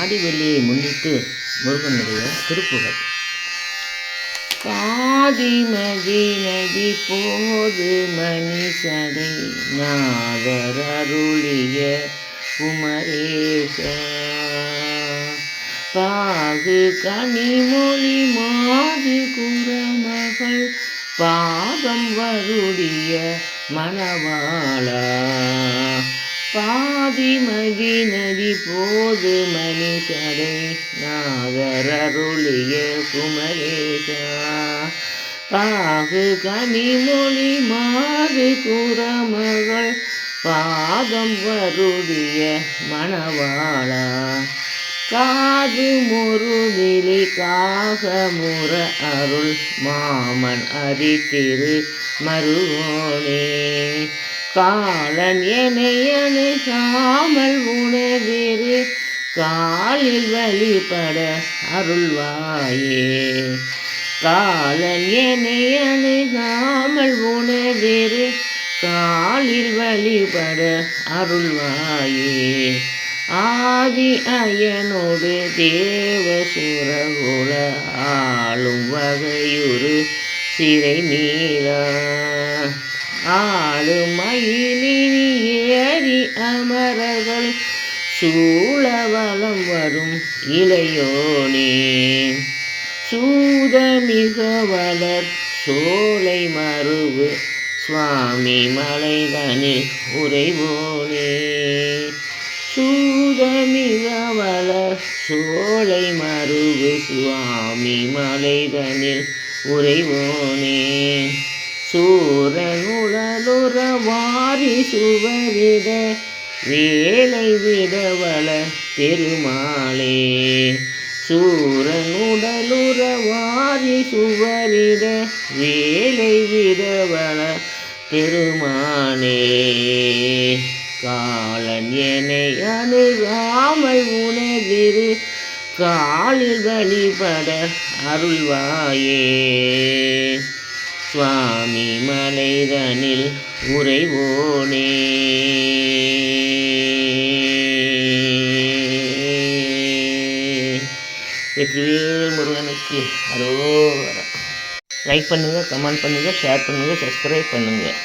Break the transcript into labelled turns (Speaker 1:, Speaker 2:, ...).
Speaker 1: ஆடிவெள்ளியை முன்னிட்டு முருகனுடைய திருப்புகழ். பாதிமதி நதி போது மணிசடை நாதர் அருளிய குமரேச பாகு கனிமொழி மாது குரமகள் பாகம் வருடிய மணவாளா பாதிமதி நதி போது மணிசடை நாதர் அருளிய குமரேசா பாகு கனிமொழி மாது குரமகள் பாகம் வருடிய மணவாளா காது முருவிழி காகமுற அருள் மாமன் அதிதிரு மருகோனே காலன் எனையனு காமல் உணவிரு காலில் வழிபட அருள்வாயே காலன் எனையனு காமல் உணவிரு காலில் வழிபட அருள்வாயே ஆதி அயனோடு தேவசுரகுல ஆளும் வகையுறு சிறை மீள ஆளுமயிலினி ஏறி அமரர்கள் சூழவலம் வரும் இளையோனே சூதமிக வளர் சோலை மருவு சுவாமி மலைதனில் உறைவோனே சூதமிக வளர் சோலை மருவு சுவாமி மலைதனில் உறைவோனே சூரனுடலுற வாரி சுவரிட வேலை விடவள பெருமாளே சூரனுடலுற வாரி சுவரிட வேலை விடவள பெருமானே காலன் எனை அணுகாமல் உணவிரு காலில் வழிபட அருள்வாயே சுவாமி மலைதனில் உறைவோனே வெற்றிவேல் முருகனுக்கு அரோகரா. லைக் பண்ணுங்கள், கமெண்ட் பண்ணுங்கள், ஷேர் பண்ணுங்கள், சப்ஸ்கிரைப் பண்ணுங்கள்.